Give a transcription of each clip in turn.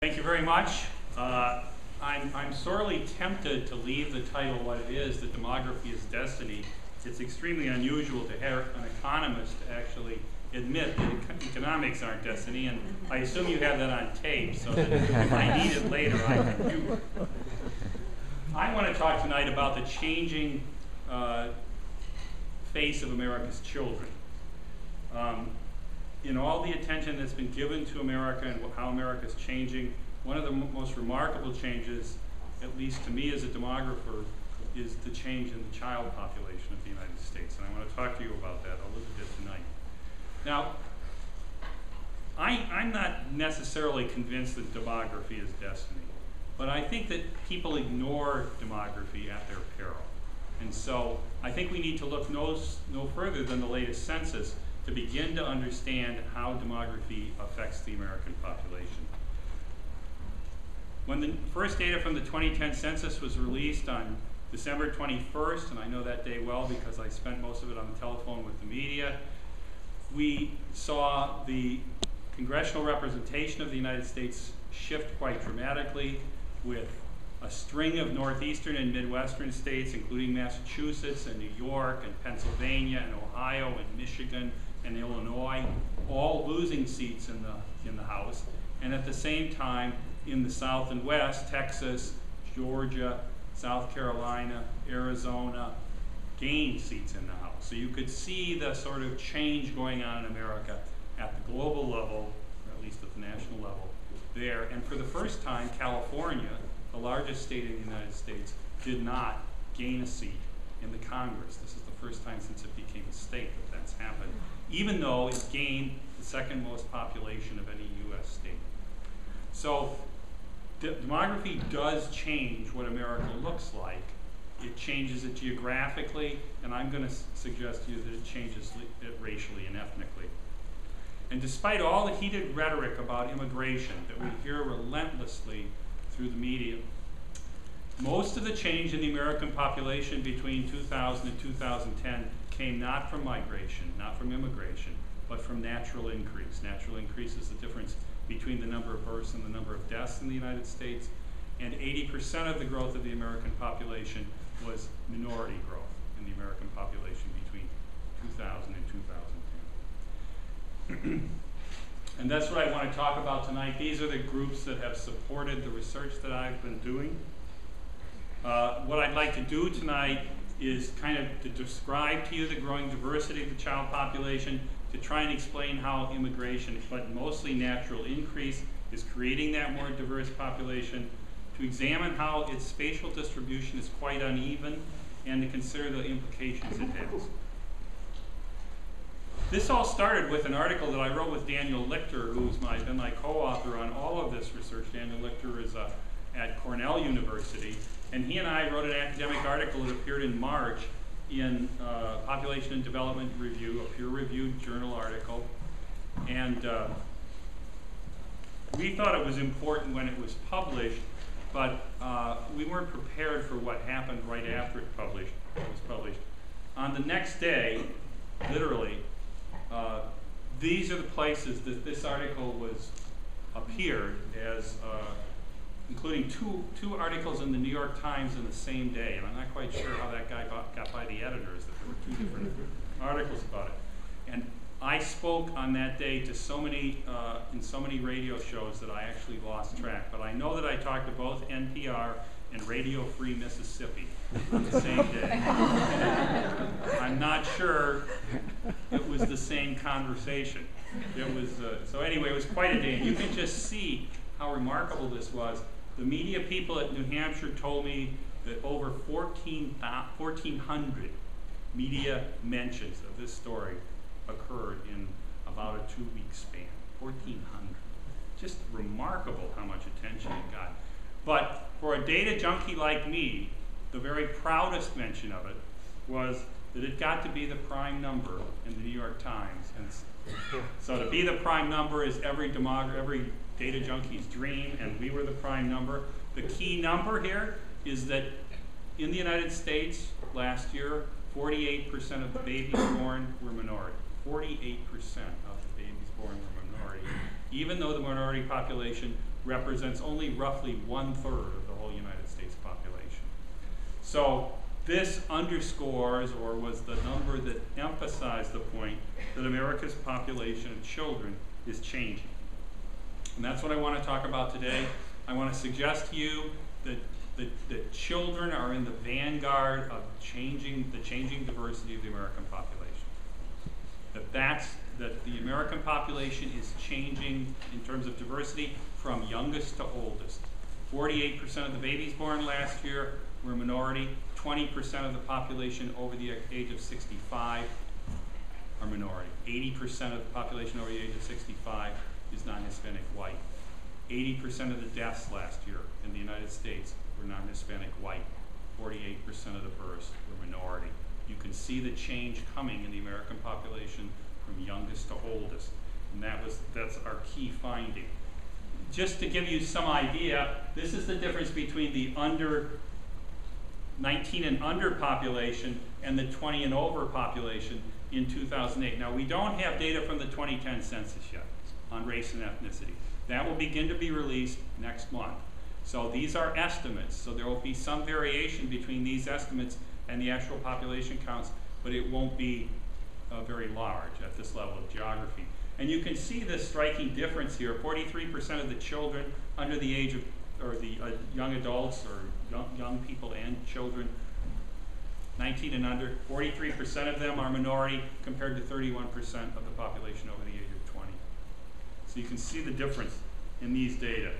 Thank you very much. I'm sorely tempted to leave the title what it is, that demography is destiny. It's extremely unusual to have an economist actually admit that economics aren't destiny, and I assume you have that on tape so that if I need it later, I can do it. I want to talk tonight about the changing face of America's children. In all the attention that's been given to America and how America is changing, one of the most remarkable changes, at least to me as a demographer, is the change in the child population of the United States. And I want to talk to you about that a little bit tonight. Now, I'm not necessarily convinced that demography is destiny, but I think that people ignore demography at their peril. And so I think we need to look no further than the latest census to begin to understand how demography affects the American population. When the first data from the 2010 census was released on December 21st, and I know that day well because I spent most of it on the telephone with the media, we saw the congressional representation of the United States shift quite dramatically, with a string of northeastern and midwestern states, including Massachusetts and New York and Pennsylvania and Ohio and Michigan and Illinois, all losing seats in the House, and at the same time in the South and West, Texas, Georgia, South Carolina, Arizona gained seats in the House. So you could see the sort of change going on in America at the global level, or at least at the national level, there. And for the first time, California, the largest state in the United States, did not gain a seat in the Congress. This is the first time since it became a state that that's happened, even though it gained the second most population of any U.S. state. So demography does change what America looks like. It changes it geographically, and I'm going to suggest to you that it changes it racially and ethnically. And despite all the heated rhetoric about immigration that we hear relentlessly through the media, most of the change in the American population between 2000 and 2010 came not from migration, not from immigration, but from natural increase. Natural increase is the difference between the number of births and the number of deaths in the United States, and 80% of the growth of the American population was minority growth in the American population between 2000 and 2010. And that's what I want to talk about tonight. These are the groups that have supported the research that I've been doing. What I'd like to do tonight is kind of to describe to you the growing diversity of the child population, to try and explain how immigration, but mostly natural increase, is creating that more diverse population, to examine how its spatial distribution is quite uneven, and to consider the implications it has. This all started with an article that I wrote with Daniel Lichter, who's been my co-author on all of this research. Daniel Lichter is at Cornell University, and he and I wrote an academic article that appeared in March in Population and Development Review, a peer-reviewed journal article. And we thought it was important when it was published, but we weren't prepared for what happened right after it was published. On the next day, literally, these are the places that this article appeared as, including two articles in the New York Times in the same day. And I'm not quite sure how that guy got by the editors, that there were two different articles about it. And I spoke on that day to so many, in so many radio shows that I actually lost track. But I know that I talked to both NPR and Radio Free Mississippi on the same day. I'm not sure it was the same conversation. It was, so anyway, it was quite a day. And you can just see how remarkable this was. The media people at New Hampshire told me that over 1,400 media mentions of this story occurred in about a 2-week span. 1,400. Just remarkable how much attention it got. But for a data junkie like me, the very proudest mention of it was that it got to be the prime number in the New York Times. And so to be the prime number is every data junkie's dream, and we were the prime number. The key number here is that in the United States last year, 48% of the babies born were minority. 48% of the babies born were minority, even though the minority population represents only roughly 1/3 of the whole United States population. So this underscores, or was the number that emphasized the point, that America's population of children is changing. And that's what I want to talk about today. I want to suggest to you that children are in the vanguard of the changing diversity of the American population. That the American population is changing in terms of diversity from youngest to oldest. 48% of the babies born last year were a minority. 20% of the population over the age of 65 are minority. 80% of the population over the age of 65 is non-Hispanic white. 80% of the deaths last year in the United States were non-Hispanic white. 48% of the births were minority. You can see the change coming in the American population from youngest to oldest. And that's our key finding. Just to give you some idea, this is the difference between the under 19 and under population and the 20 and over population in 2008. Now, we don't have data from the 2010 census yet on race and ethnicity. That will begin to be released next month. So these are estimates. So there will be some variation between these estimates and the actual population counts, but it won't be very large at this level of geography. And you can see this striking difference here. 43% of the children under the age of, or the young adults or young people and children, 19 and under, 43% of them are minority compared to 31% of the population over the age of 20. So you can see the difference in these data.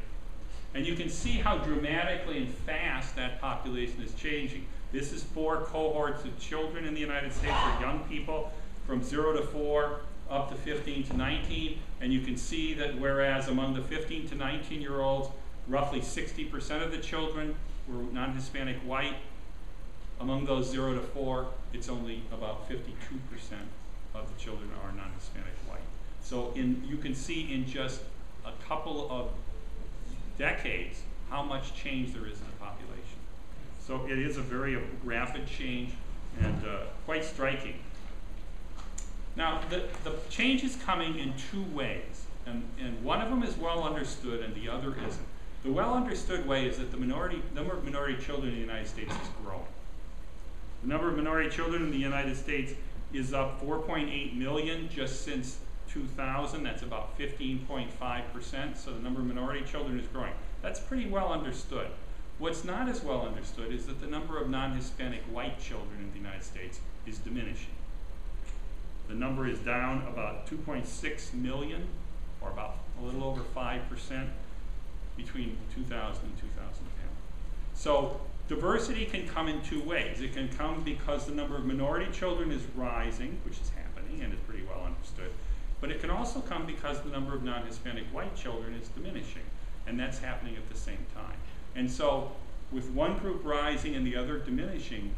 And you can see how dramatically and fast that population is changing. This is 4 cohorts of children in the United States, or young people, from 0 to 4 up to 15 to 19. And you can see that whereas among the 15 to 19-year-olds, roughly 60% of the children were non-Hispanic white, among those 0 to 4, it's only about 52% of the children are non-Hispanic white. So you can see in just a couple of decades how much change there is in the population. So it is a very rapid change and quite striking. Now, the change is coming in 2 ways, and one of them is well understood and the other isn't. The well understood way is that the number of minority children in the United States is growing. The number of minority children in the United States is up 4.8 million just since 2000. That's about 15.5%. So the number of minority children is growing. That's pretty well understood. What's not as well understood is that the number of non-Hispanic white children in the United States is diminishing. The number is down about 2.6 million, or about a little over 5% between 2000 and 2010. So diversity can come in 2 ways. It can come because the number of minority children is rising, which is happening and is pretty well understood. But it can also come because the number of non-Hispanic white children is diminishing, and that's happening at the same time. And so with one group rising and the other diminishing,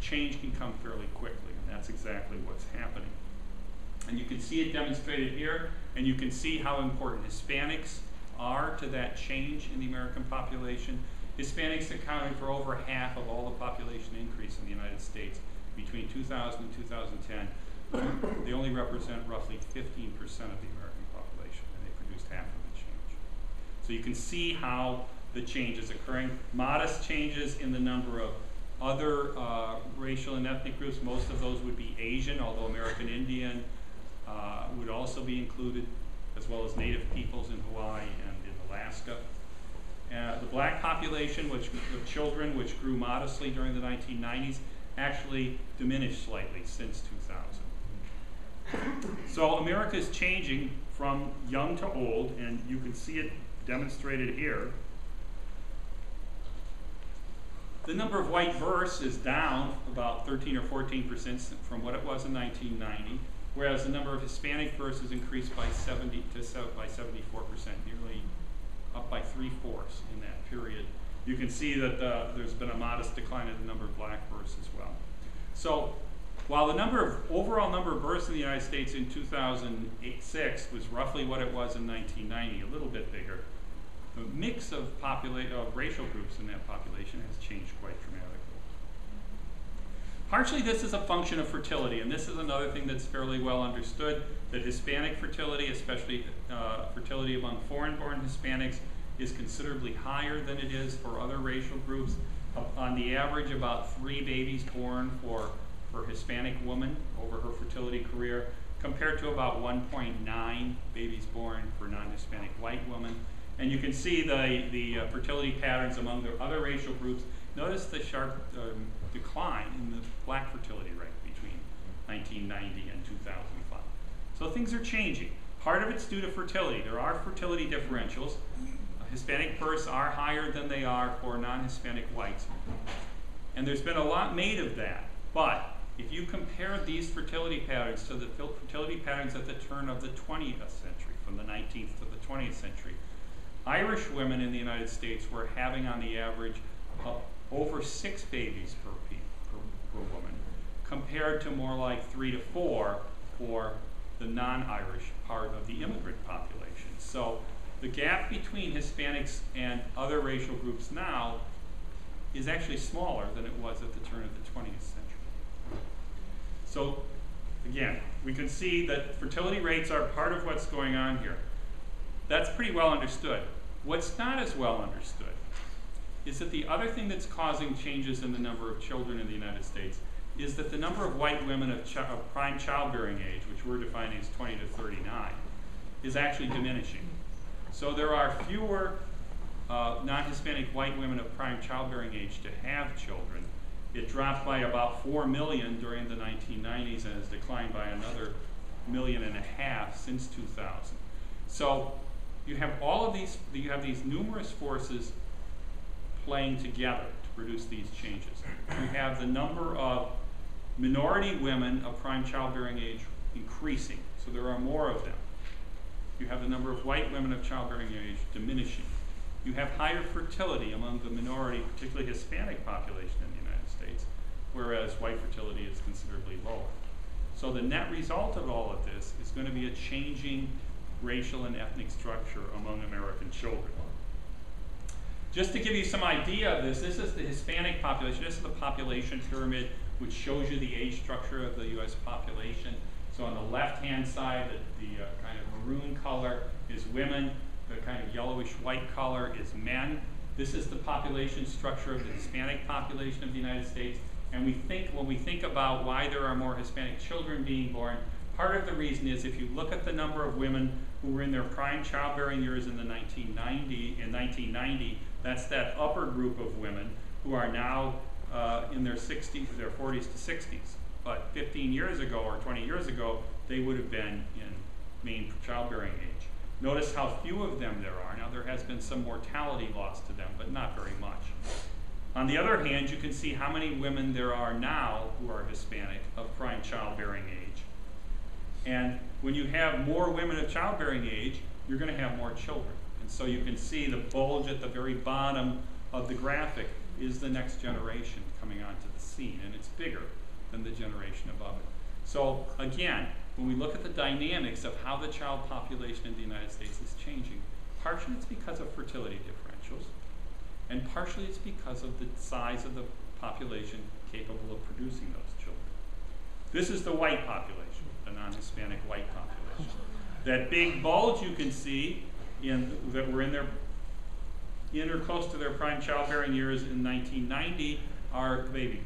change can come fairly quickly, and that's exactly what's happening. And you can see it demonstrated here, and you can see how important Hispanics are to that change in the American population. Hispanics accounted for over half of all the population increase in the United States between 2000 and 2010. They only represent roughly 15% of the American population, and they produced half of the change. So you can see how the change is occurring. Modest changes in the number of other racial and ethnic groups. Most of those would be Asian, although American Indian would also be included, as well as Native peoples in Hawaii and in Alaska. The black population, of children, which grew modestly during the 1990s, actually diminished slightly since 2000. So America is changing from young to old, and you can see it demonstrated here. The number of white births is down about 13 or 14% from what it was in 1990, whereas the number of Hispanic births has increased by 74%, nearly up by 3/4 in that period. You can see that there's been a modest decline in the number of black births as well. So while the overall number of births in the United States in 2006 was roughly what it was in 1990, a little bit bigger, the mix of racial groups in that population has changed quite dramatically. Partially this is a function of fertility, and this is another thing that's fairly well understood, that Hispanic fertility, especially fertility among foreign-born Hispanics, is considerably higher than it is for other racial groups. On the average, about 3 babies born for Hispanic woman over her fertility career, compared to about 1.9 babies born for non-Hispanic white women. And you can see the fertility patterns among the other racial groups. Notice the sharp decline in the black fertility rate between 1990 and 2005. So things are changing. Part of it's due to fertility. There are fertility differentials. Hispanic births are higher than they are for non-Hispanic whites. And there's been a lot made of that. But if you compare these fertility patterns to the fertility patterns at the turn of the 20th century, from the 19th to the 20th century, Irish women in the United States were having on the average over 6 babies per woman, compared to more like 3 to 4 for the non-Irish part of the immigrant population. So the gap between Hispanics and other racial groups now is actually smaller than it was at the turn of the 20th century. So again, we can see that fertility rates are part of what's going on here. That's pretty well understood. What's not as well understood is that the other thing that's causing changes in the number of children in the United States is that the number of white women of prime childbearing age, which we're defining as 20 to 39, is actually diminishing. So there are fewer non-Hispanic white women of prime childbearing age to have children. It dropped by about 4 million during the 1990s and has declined by another 1.5 million since 2000. So you have all of these, you have these numerous forces playing together to produce these changes. You have the number of minority women of prime childbearing age increasing, so there are more of them. You have the number of white women of childbearing age diminishing. You have higher fertility among the minority, particularly Hispanic population in the United States, whereas white fertility is considerably lower. So the net result of all of this is going to be a changing racial and ethnic structure among American children. Just to give you some idea of this is the Hispanic population. This is the population pyramid, which shows you the age structure of the US population. So on the left-hand side, the kind of maroon color is women. The kind of yellowish white color is men. This is the population structure of the Hispanic population of the United States. And when we think about why there are more Hispanic children being born, part of the reason is if you look at the number of women who were in their prime childbearing years in 1990, that's that upper group of women who are now in their 60s, their 40s to 60s. But 15 years ago or 20 years ago, they would have been in main childbearing age. Notice how few of them there are. Now there has been some mortality loss to them, but not very much. On the other hand, you can see how many women there are now who are Hispanic of prime childbearing age. And when you have more women of childbearing age, you're going to have more children. And so you can see the bulge at the very bottom of the graphic is the next generation coming onto the scene, and it's bigger than the generation above it. So again, when we look at the dynamics of how the child population in the United States is changing, partially it's because of fertility differentials, and partially it's because of the size of the population capable of producing those children. This is the white population, the non-Hispanic white population. That big bulge you can see that were in or close to their prime childbearing years in 1990 are the baby boom.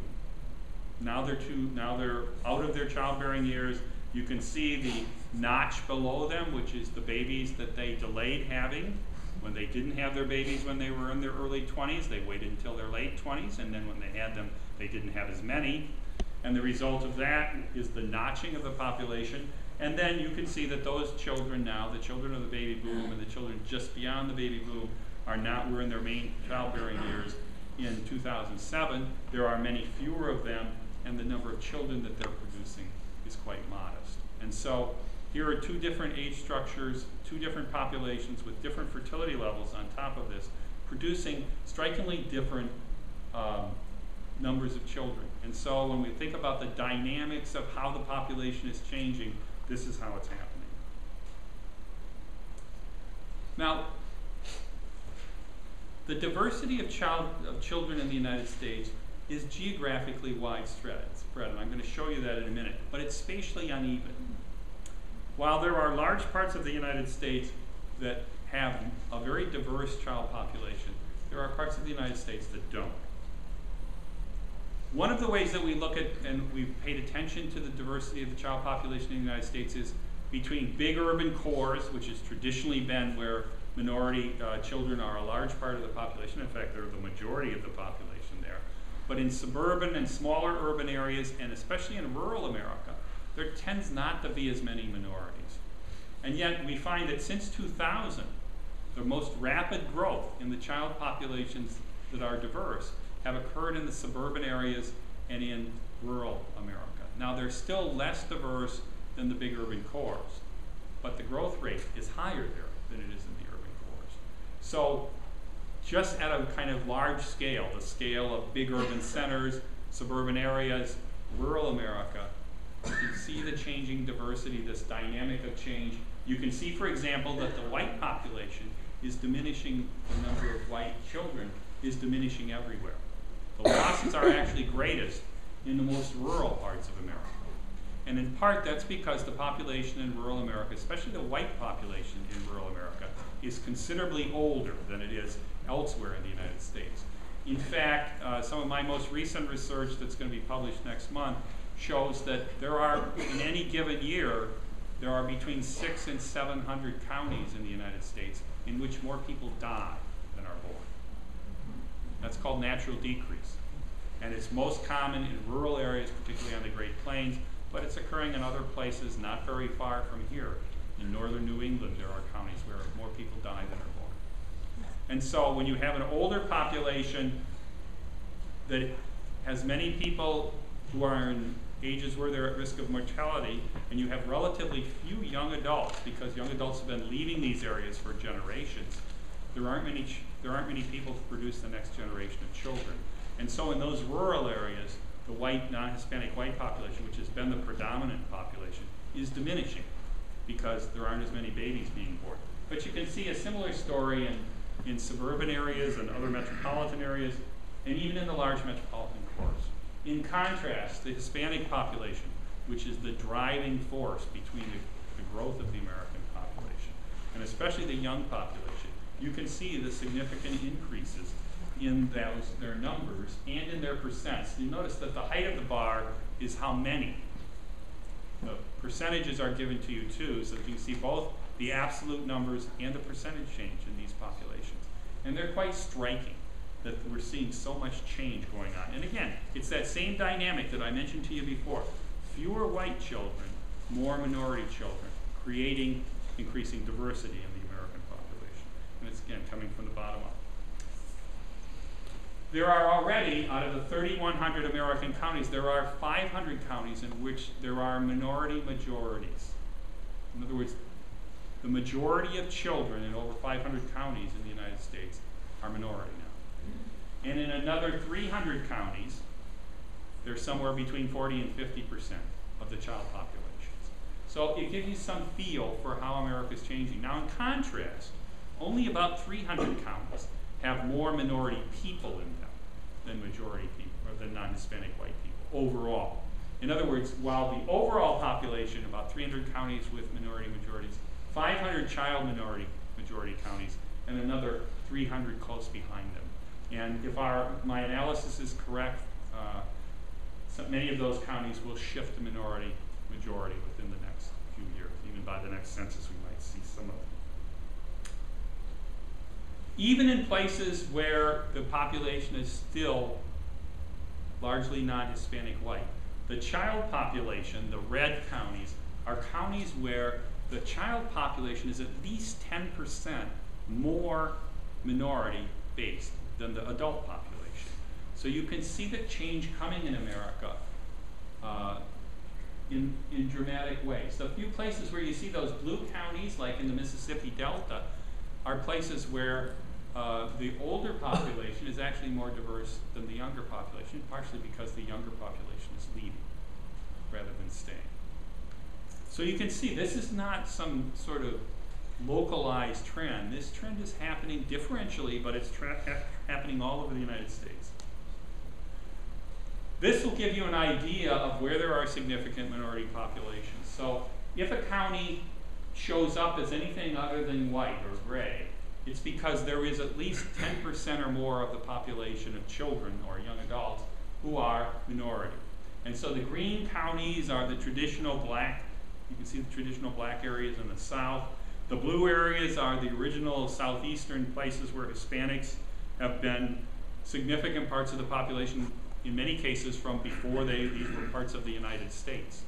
Now they're out of their childbearing years. You can see the notch below them, which is the babies that they delayed having. When they didn't have their babies when they were in their early 20s, they waited until their late 20s, and then when they had them, they didn't have as many. And the result of that is the notching of the population. And then you can see that those children now, the children of the baby boom and the children just beyond the baby boom, were in their main childbearing years in 2007. There are many fewer of them, and the number of children that they're producing is quite modest. And so here are two different age structures, two different populations with different fertility levels on top of this, producing strikingly different numbers of children. And so when we think about the dynamics of how the population is changing, this is how it's happening. Now, the diversity of children in the United States is geographically widespread, and I'm going to show you that in a minute, but it's spatially uneven. While there are large parts of the United States that have a very diverse child population. There are parts of the United States that don't. One of the ways that we look at, and we've paid attention to the diversity of the child population in the United States, is between big urban cores, which has traditionally been where minority children are a large part of the population. In fact, they're the majority of the population there. But in suburban and smaller urban areas, and especially in rural America, there tends not to be as many minorities. And yet we find that since 2000, the most rapid growth in the child populations that are diverse have occurred in the suburban areas and in rural America. Now, they're still less diverse than the big urban cores, but the growth rate is higher there than it is in the urban cores. So just at a kind of large scale, the scale of big urban centers, suburban areas, rural America, you can see the changing diversity, this dynamic of change. You can see, for example, that the white population is diminishing, the number of white children is diminishing everywhere. The losses are actually greatest in the most rural parts of America. And in part, that's because the population in rural America, especially the white population in rural America, is considerably older than it is elsewhere in the United States. In fact, some of my most recent research that's going to be published next month shows that there are, in any given year, there are between 600 and 700 counties in the United States in which more people die than are born. That's called natural decrease. And it's most common in rural areas, particularly on the Great Plains, but it's occurring in other places not very far from here. In northern New England, there are counties where more people die than are born. And so when you have an older population that has many people who are in ages where they're at risk of mortality, and you have relatively few young adults, because young adults have been leaving these areas for generations, there aren't many people to produce the next generation of children. And so in those rural areas, the white, non-Hispanic white population, which has been the predominant population, is diminishing because there aren't as many babies being born. But you can see a similar story in suburban areas and other metropolitan areas, and even in the large metropolitan cores. In contrast, the Hispanic population, which is the driving force between the growth of the American population, and especially the young population, you can see the significant increases in their numbers and in their percents. You notice that the height of the bar is how many. The percentages are given to you too, so that you can see both the absolute numbers and the percentage change in these populations. And they're quite striking that we're seeing so much change going on. And again, it's that same dynamic that I mentioned to you before. Fewer white children, more minority children, creating increasing diversity in the American population. And it's, again, coming from the bottom up. There are already, out of the 3,100 American counties, there are 500 counties in which there are minority majorities. In other words, the majority of children in over 500 counties in the United States are minority now. And in another 300 counties, there's somewhere between 40 and 50% of the child populations. So it gives you some feel for how America is changing. Now, in contrast, only about 300 counties have more minority people in them than majority people, or than non-Hispanic white people overall. In other words, while the overall population, about 300 counties with minority majorities, 500 child minority majority counties, and another 300 close behind them. And if my analysis is correct, so many of those counties will shift to minority majority within the next few years. Even by the next census, we might see some of them. Even in places where the population is still largely non-Hispanic white, the child population, the red counties, are counties where the child population is at least 10% more minority-based than the adult population. So you can see the change coming in America in dramatic ways. The few places where you see those blue counties, like in the Mississippi Delta, are places where the older population is actually more diverse than the younger population, partially because the younger population is leaving rather than staying. So you can see this is not some sort of localized trend. This trend is happening differentially, but it's happening all over the United States. This will give you an idea of where there are significant minority populations. So if a county shows up as anything other than white or gray, it's because there is at least 10% or more of the population of children or young adults who are minority. And so the green counties are the traditional black, you can see the traditional black areas in the south. The blue areas are the original southeastern places where Hispanics have been significant parts of the population, in many cases from before these were parts of the United States.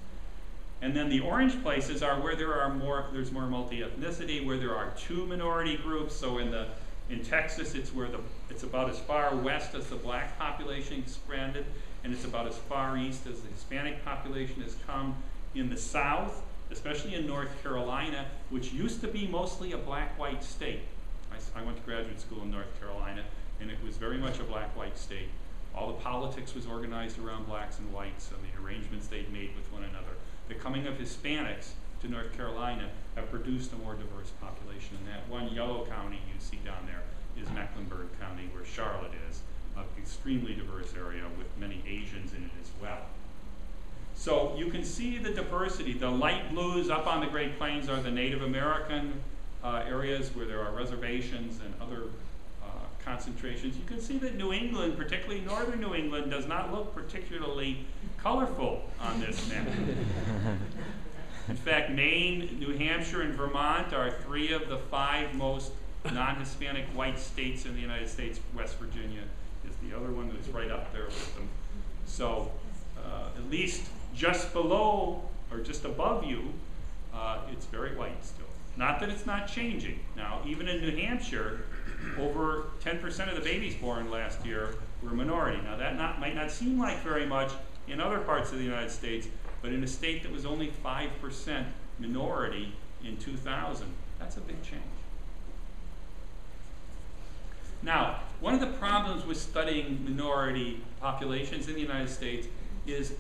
And then the orange places are where there's more multi-ethnicity, where there are two minority groups. So in Texas, it's about as far west as the black population expanded, and it's about as far east as the Hispanic population has come. In the South, especially in North Carolina, which used to be mostly a black-white state. I went to graduate school in North Carolina, and it was very much a black-white state. All the politics was organized around blacks and whites and the arrangements they'd made with one another. The coming of Hispanics to North Carolina have produced a more diverse population. And that one yellow county you see down there is Mecklenburg County, where Charlotte is, an extremely diverse area with many Asians in it as well. So you can see the diversity. The light blues up on the Great Plains are the Native American areas where there are reservations and other concentrations. You can see that New England, particularly northern New England, does not look particularly colorful on this map. In fact, Maine, New Hampshire, and Vermont are 3 of the 5 most non-Hispanic white states in the United States. West Virginia is the other one that's right up there with them. So at least just below or just above you, it's very white still. Not that it's not changing. Now, even in New Hampshire, over 10% of the babies born last year were minority. Now, that might not seem like very much in other parts of the United States, but in a state that was only 5% minority in 2000, that's a big change. Now, one of the problems with studying minority populations in the United States is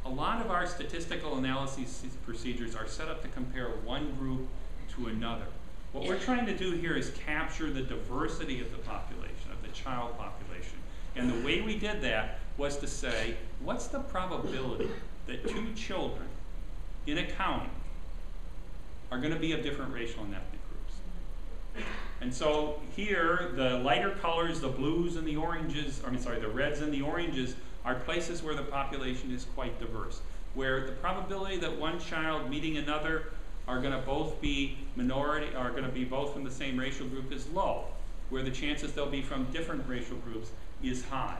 a lot of our statistical analysis procedures are set up to compare one group to another. What we're trying to do here is capture the diversity of the population, of the child population. And the way we did that was to say, what's the probability that 2 children in a county are going to be of different racial and ethnic groups? And so here, the lighter colors, the blues and the oranges, the reds and the oranges, are places where the population is quite diverse, where the probability that one child meeting another are going to both be minority, are going to be both from the same racial group is low, where the chances they'll be from different racial groups is high.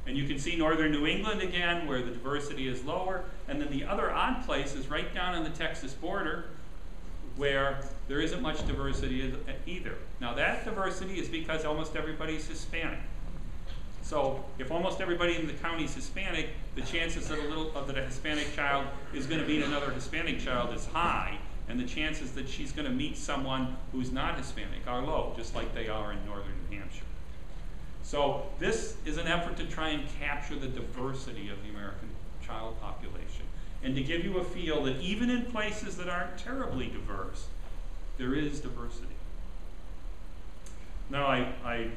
And you can see northern New England again, where the diversity is lower, and then the other odd place is right down on the Texas border, where there isn't much diversity either. Now that diversity is because almost everybody's Hispanic. So if almost everybody in the county is Hispanic, the chances that a Hispanic child is going to meet another Hispanic child is high, and the chances that she's going to meet someone who's not Hispanic are low, just like they are in northern New Hampshire. So this is an effort to try and capture the diversity of the American child population, and to give you a feel that even in places that aren't terribly diverse, there is diversity. Now I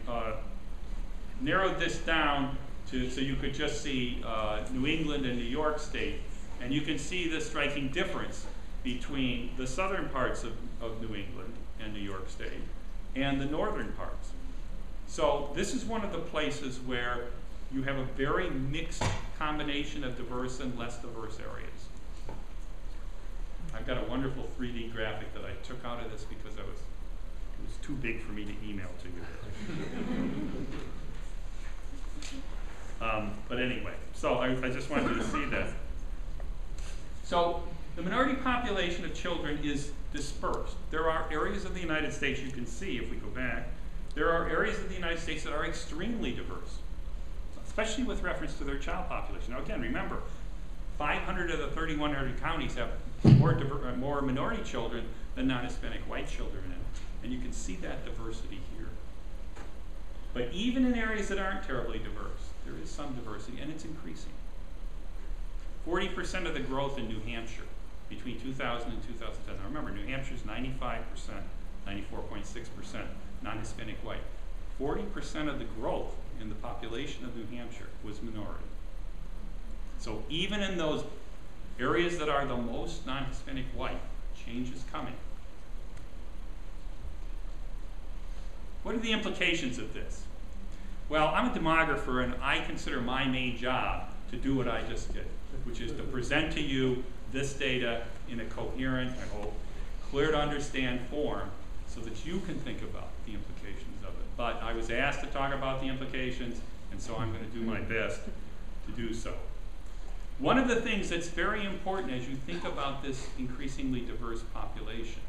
narrowed this down so you could just see New England and New York State, and you can see the striking difference between the southern parts of New England and New York State and the northern parts. So this is one of the places where you have a very mixed combination of diverse and less diverse areas. I've got a wonderful 3D graphic that I took out of this because it was too big for me to email to you. But anyway, so I just wanted you to see that. So the minority population of children is dispersed. There are areas of the United States you can see, if we go back, there are areas of the United States that are extremely diverse, especially with reference to their child population. Now again, remember, 500 of the 3,100 counties have more minority children than non-Hispanic white children in it. And you can see that diversity here. But even in areas that aren't terribly diverse, there is some diversity, and it's increasing. 40% of the growth in New Hampshire between 2000 and 2010. Now remember, New Hampshire's 95%, 94.6% non-Hispanic white. 40% of the growth in the population of New Hampshire was minority. So even in those areas that are the most non-Hispanic white, Change is coming. What are the implications of this? Well, I'm a demographer, and I consider my main job to do what I just did, which is to present to you this data in a coherent, I hope, clear to understand form so that you can think about the implications of it. But I was asked to talk about the implications, and so I'm going to do my best to do so. One of the things that's very important as you think about this increasingly diverse population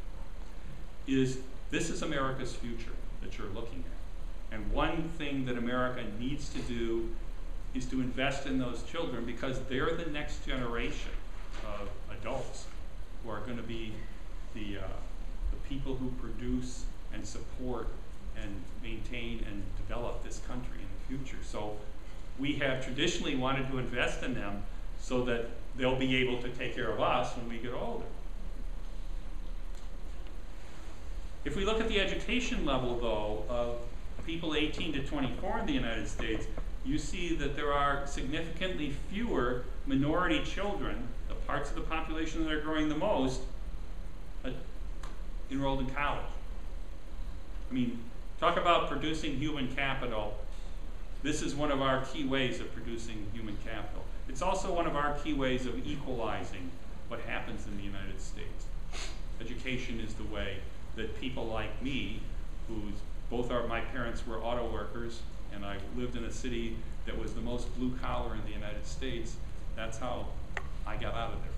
is this is America's future that you're looking at. And one thing that America needs to do is to invest in those children because they're the next generation of adults who are going to be the people who produce and support and maintain and develop this country in the future. So we have traditionally wanted to invest in them so that they'll be able to take care of us when we get older. If we look at the education level, though, of people 18 to 24 in the United States, you see that there are significantly fewer minority children, the parts of the population that are growing the most, enrolled in college. I mean, talk about producing human capital. This is one of our key ways of producing human capital. It's also one of our key ways of equalizing what happens in the United States. Education is the way that people like me, my parents were auto workers, and I lived in a city that was the most blue collar in the United States. That's how I got out of there,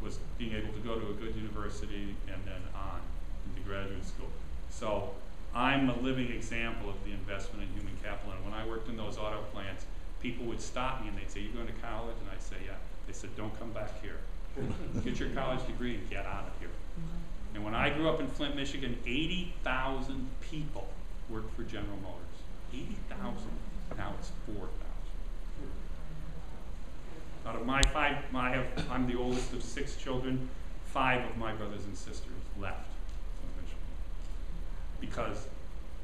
was being able to go to a good university and then on into graduate school. So I'm a living example of the investment in human capital. And when I worked in those auto plants, people would stop me and they'd say, "You going to college?" And I'd say, "Yeah." They said, "Don't come back here. Get your college degree and get out of here." And when I grew up in Flint, Michigan, 80,000 people worked for General Motors. 80,000. Now it's 4,000. Out of my five, I'm the oldest of 6 children. 5 of my brothers and sisters left because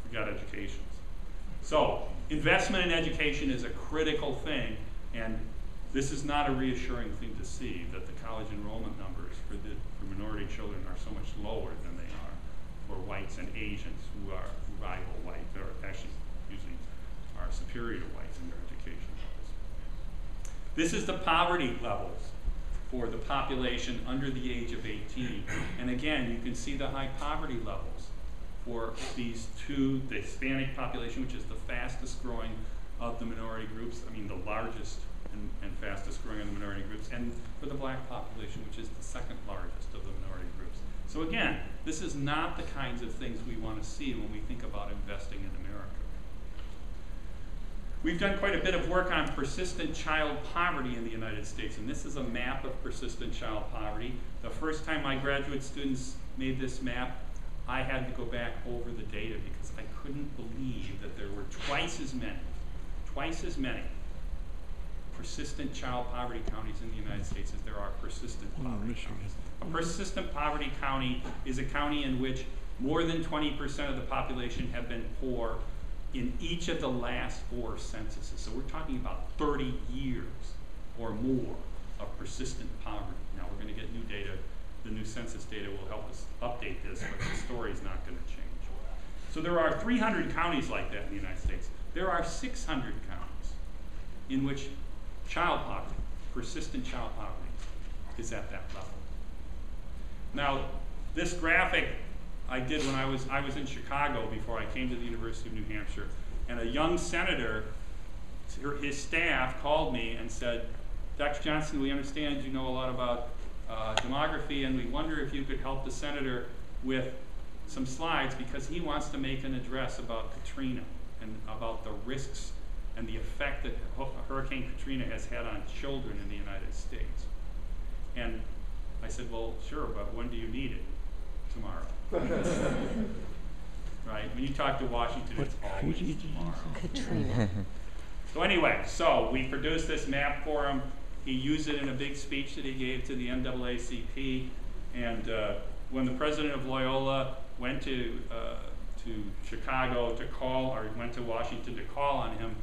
we got educations. So investment in education is a critical thing, and this is not a reassuring thing to see that the college enrollment numbers for minority children are so much lower than they are for whites and Asians who are rival white, or actually usually are superior to whites in their education levels. This is the poverty levels for the population under the age of 18. And again, you can see the high poverty levels for these two, the Hispanic population, which is the fastest growing of the minority groups, I mean the largest and fastest growing of the minority groups, and for the black population, which is the second largest of the minority groups. So again, this is not the kinds of things we want to see when we think about investing in America. We've done quite a bit of work on persistent child poverty in the United States, and this is a map of persistent child poverty. The first time my graduate students made this map, I had to go back over the data because I couldn't believe that there were twice as many persistent child poverty counties in the United States as there are persistent poverty counties. A persistent poverty county is a county in which more than 20% of the population have been poor in each of the last 4 censuses. So we're talking about 30 years or more of persistent poverty. Now we're going to get new data. The new census data will help us update this, but the story's not going to change. So there are 300 counties like that in the United States. There are 600 counties in which child poverty, persistent child poverty, is at that level. Now, this graphic I did when I was in Chicago before I came to the University of New Hampshire, and a young senator, his staff called me and said, "Dr. Johnson, we understand you know a lot about demography, and we wonder if you could help the senator with some slides because he wants to make an address about Katrina and about the risks and the effect that Hurricane Katrina has had on children in the United States." And I said, "Well, sure, but when do you need it?" "Tomorrow." Right? When you talk to Washington, it's always tomorrow. Katrina. So anyway, we produced this map for him. He used it in a big speech that he gave to the NAACP. And when the president of Loyola went to Chicago to call, or went to Washington to call on him,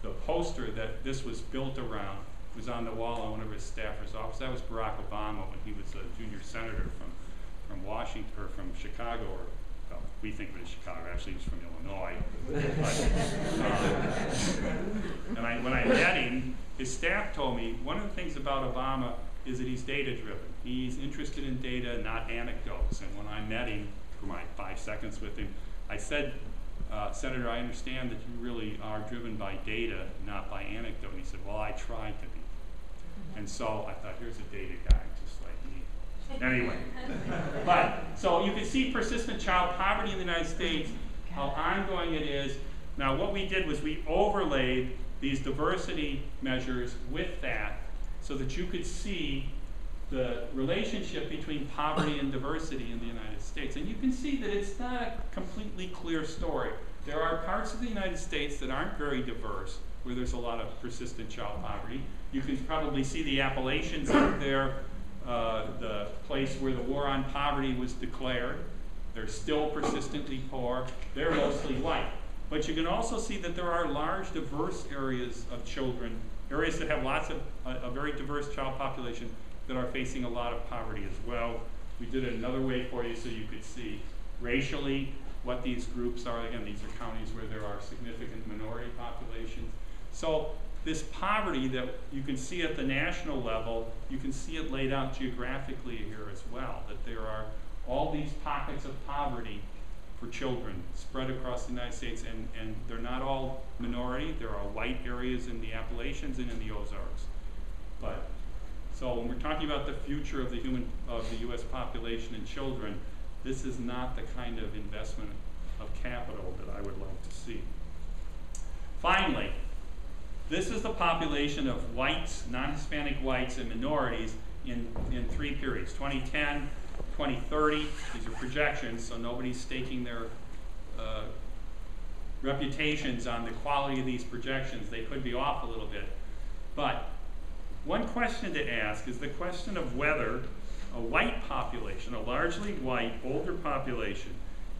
the poster that this was built around was on the wall on one of his staffers' office. That was Barack Obama when he was a junior senator from Washington, or from Chicago, or well, we think of it as Chicago. Actually, he was from Illinois. And when I met him, his staff told me one of the things about Obama is that he's data-driven. He's interested in data, not anecdotes. And when I met him, for my 5 seconds with him, I said, Senator, I understand that you really are driven by data, not by anecdote. And he said, well, I tried to be. And so I thought, here's a data guy, just like me. Anyway, but so you can see persistent child poverty in the United States, how ongoing it is. Now, what we did was we overlaid these diversity measures with that so that you could see the relationship between poverty and diversity in the United States. And you can see that it's not a completely clear story. There are parts of the United States that aren't very diverse, where there's a lot of persistent child poverty. You can probably see the Appalachians up there, the place where the war on poverty was declared. They're still persistently poor. They're mostly white. But you can also see that there are large, diverse areas of children, areas that have lots of a very diverse child population that are facing a lot of poverty as well. We did it another way for you so you could see racially what these groups are. Again, these are counties where there are significant minority populations. So this poverty that you can see at the national level, you can see it laid out geographically here as well, that there are all these pockets of poverty for children spread across the United States, and they're not all minority. There are white areas in the Appalachians and in the Ozarks. But so when we're talking about the future of the U.S. population and children, this is not the kind of investment of capital that I would like to see. Finally, this is the population of whites, non-Hispanic whites, and minorities in 3 periods: 2010, 2030. These are projections, so nobody's staking their reputations on the quality of these projections. They could be off a little bit. But one question to ask is the question of whether a white population, a largely white, older population,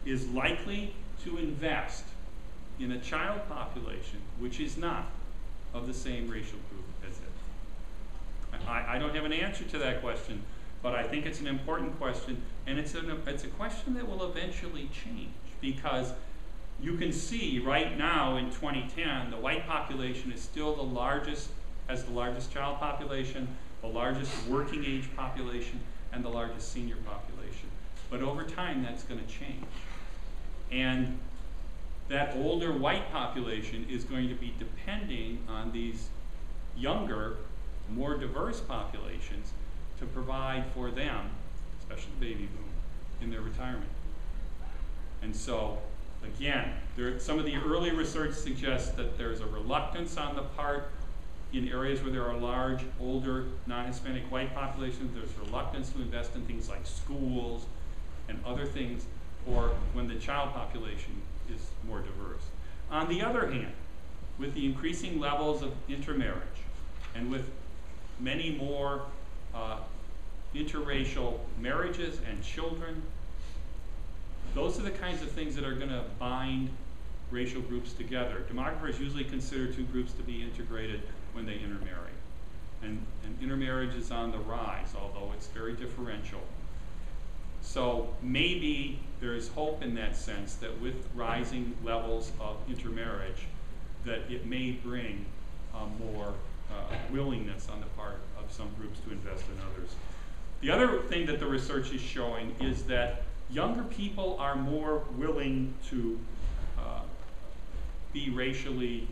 is likely to invest in a child population which is not of the same racial group as it. I don't have an answer to that question, but I think it's an important question, and it's a question that will eventually change, because you can see right now in 2010, the white population is still the largest, has the largest child population, the largest working age population, and the largest senior population. But over time, that's going to change. And that older white population is going to be depending on these younger, more diverse populations to provide for them, especially the baby boom, in their retirement. And so, again, some of the early research suggests that there's a reluctance on the part in areas where there are large, older, non-Hispanic white populations. There's reluctance to invest in things like schools and other things, or when the child population is more diverse. On the other hand, with the increasing levels of intermarriage and with many more interracial marriages and children, those are the kinds of things that are going to bind racial groups together. Demographers usually consider 2 groups to be integrated when they intermarry. And intermarriage is on the rise, although it's very differential. So maybe there is hope in that sense that with rising levels of intermarriage, that it may bring more willingness on the part of some groups to invest in others. The other thing that the research is showing is that younger people are more willing to be racially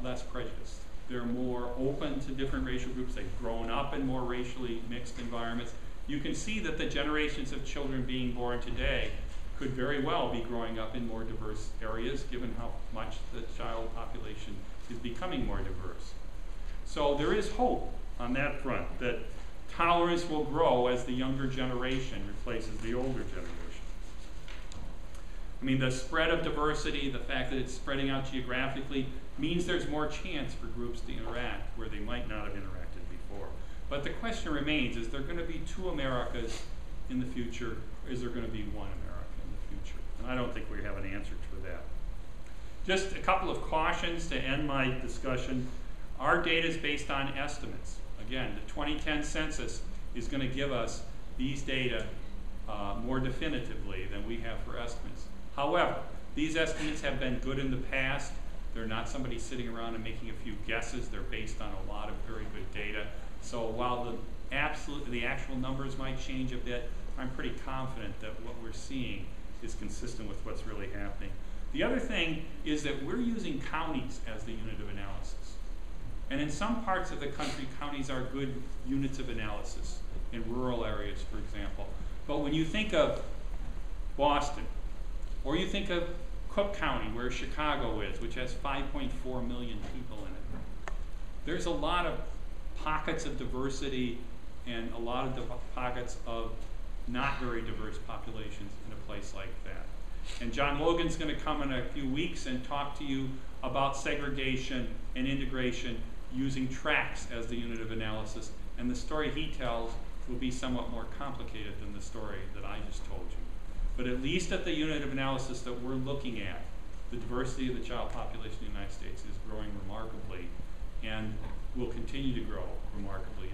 less prejudiced. They're more open to different racial groups. They've grown up in more racially mixed environments. You can see that the generations of children being born today could very well be growing up in more diverse areas, given how much the child population is becoming more diverse. So there is hope on that front, that tolerance will grow as the younger generation replaces the older generation. I mean, the spread of diversity, the fact that it's spreading out geographically, means there's more chance for groups to interact where they might not have interacted before. But the question remains, is there going to be 2 Americas in the future, or is there going to be 1 America in the future? And I don't think we have an answer to that. Just a couple of cautions to end my discussion. Our data is based on estimates. Again, the 2010 census is going to give us these data more definitively than we have for estimates. However, these estimates have been good in the past. They're not somebody sitting around and making a few guesses. They're based on a lot of very good data. So while the actual numbers might change a bit, I'm pretty confident that what we're seeing is consistent with what's really happening. The other thing is that we're using counties as the unit of analysis. And in some parts of the country, counties are good units of analysis, in rural areas, for example. But when you think of Boston, or you think of Cook County, where Chicago is, which has 5.4 million people in it, there's a lot of pockets of diversity and a lot of pockets of not very diverse populations in a place like that. And John Logan's going to come in a few weeks and talk to you about segregation and integration using tracts as the unit of analysis. And the story he tells will be somewhat more complicated than the story that I just told you. But at least at the unit of analysis that we're looking at, the diversity of the child population in the United States is growing remarkably and will continue to grow remarkably